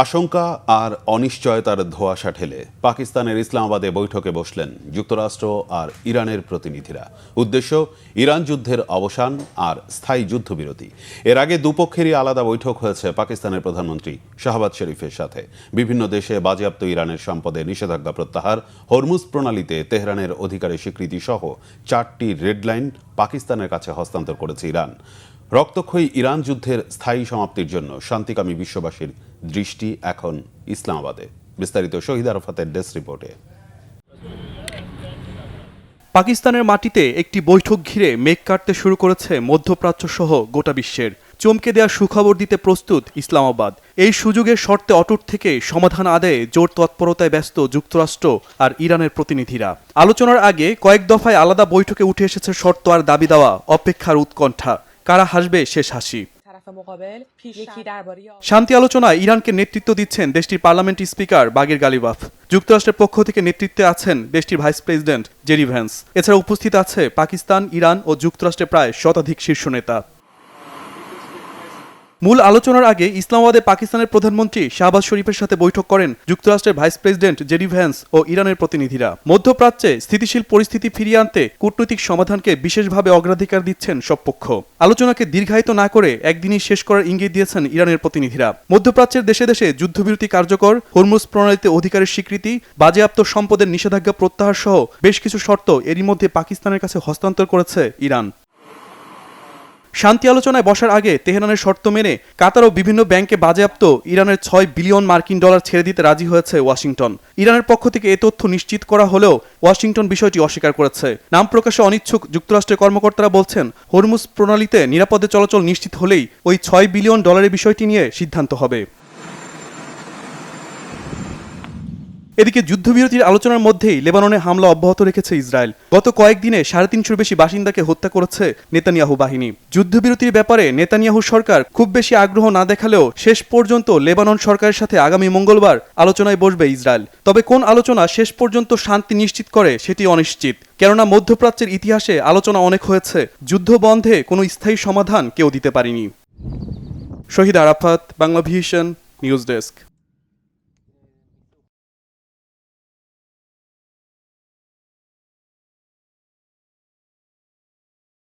আশঙ্কা আর অনিশ্চয়তার ধোঁয়াশা ঠেলে পাকিস্তানের ইসলামাবাদে বৈঠকে বসলেন যুক্তরাষ্ট্র আর ইরানের প্রতিনিধিরা। উদ্দেশ্য ইরান যুদ্ধের অবসান আর স্থায়ী যুদ্ধবিরতি। এর আগে দুপক্ষেরই আলাদা বৈঠক হয়েছে পাকিস্তানের প্রধানমন্ত্রী শাহবাজ শরীফের সাথে। বিভিন্ন দেশে বাজেয়াপ্ত ইরানের সম্পদে নিষেধাজ্ঞা প্রত্যাহার, হরমুজ প্রণালীতে তেহরানের অধিকারের স্বীকৃতি সহ 4টি রেড লাইন পাকিস্তানের কাছে হস্তান্তর করেছে ইরান। রক্তক্ষয়ী ইরান যুদ্ধের স্থায়ী সমাপ্তির জন্য শান্তিকামী বিশ্ববাসীর দৃষ্টি এখন ইসলামাবাদে। বিস্তারিত শহীদ আরাফাতের ডেস্ক রিপোর্টে। পাকিস্তানের মাটিতে একটি বৈঠক ঘিরে মেঘ কাটতে শুরু করেছে মধ্যপ্রাচ্য সহ গোটা বিশ্বের। চমকে দেওয়া সুখবর দিতে প্রস্তুত ইসলামাবাদ। এই সুযোগের শর্তে অটুট থেকে সমাধান আদায়ে জোর তৎপরতায় ব্যস্ত যুক্তরাষ্ট্র আর ইরানের প্রতিনিধিরা। আলোচনার আগে কয়েক দফায় আলাদা বৈঠকে উঠে এসেছে শর্ত আর দাবি দেওয়া, অপেক্ষার উৎকণ্ঠা। কারা হাসবে শেষ হাসি। শান্তি আলোচনায় ইরানকে নেতৃত্ব দিচ্ছেন দেশটির পার্লামেন্ট স্পিকার বাগির গালিবাফ। যুক্তরাষ্ট্রের পক্ষ থেকে নেতৃত্বে আছেন দেশটির ভাইস প্রেসিডেন্ট জেডি ভ্যান্স। এছাড়া উপস্থিত আছে পাকিস্তান, ইরান ও যুক্তরাষ্ট্রের প্রায় শতাধিক শীর্ষ নেতা। মূল আলোচনার আগে ইসলামাবাদে পাকিস্তানের প্রধানমন্ত্রী শাহবাজ শরীফের সাথে বৈঠক করেন যুক্তরাষ্ট্রের ভাইস প্রেসিডেন্ট জেডি ভ্যান্স ও ইরানের প্রতিনিধিরা। মধ্যপ্রাচ্যে স্থিতিশীল পরিস্থিতি ফিরিয়ে আনতে কূটনৈতিক সমাধানকে বিশেষভাবে অগ্রাধিকার দিচ্ছেন সব পক্ষ। আলোচনাকে দীর্ঘায়িত না করে একদিনই শেষ করার ইঙ্গিত দিয়েছেন ইরানের প্রতিনিধিরা। মধ্যপ্রাচ্যের দেশে দেশে যুদ্ধবিরতি কার্যকর, হরমুজ প্রণালীতে অধিকারের স্বীকৃতি, বাজেয়াপ্ত সম্পদের নিষেধাজ্ঞা প্রত্যাহার সহ বেশ কিছু শর্ত এরই মধ্যে পাকিস্তানের কাছে হস্তান্তর করেছে ইরান। শান্তি আলোচনায় বসার আগে তেহরানের শর্ত মেনে কাতার ও বিভিন্ন ব্যাংকে বাজেয়াপ্ত ইরানের 6 বিলিয়ন মার্কিন ডলার ছেড়ে দিতে রাজি হয়েছে ওয়াশিংটন। ইরানের পক্ষ থেকে এ তথ্য নিশ্চিত করা হলেও ওয়াশিংটন বিষয়টি অস্বীকার করেছে। নাম প্রকাশে অনিচ্ছুক যুক্তরাষ্ট্রের কর্মকর্তারা বলছেন, হরমুজ প্রণালীতে নিরাপদে চলাচল নিশ্চিত হলেই ওই 6 বিলিয়ন ডলারের বিষয়টি নিয়ে সিদ্ধান্ত হবে। এদিকে যুদ্ধবিরতির আলোচনার মধ্যেই লেবাননে হামলা অব্যাহত রেখেছে ইসরায়েল। গত কয়েকদিনে 350 বেশি বাসিন্দাকে হত্যা করেছে নেতানিয়াহু বাহিনী। যুদ্ধবিরতির ব্যাপারে নেতানিয়াহু সরকার খুব বেশি আগ্রহ না দেখালেও শেষ পর্যন্ত লেবানন সরকারের সাথে আগামী মঙ্গলবার আলোচনায় বসবে ইসরায়েল। তবে কোন আলোচনা শেষ পর্যন্ত শান্তি নিশ্চিত করে সেটি অনিশ্চিত। কেননা মধ্যপ্রাচ্যের ইতিহাসে আলোচনা অনেক হয়েছে, যুদ্ধ বন্ধে কোনো স্থায়ী সমাধান কেউ দিতে পারেনি। Shahid Arafat, Bangla vision, news desk.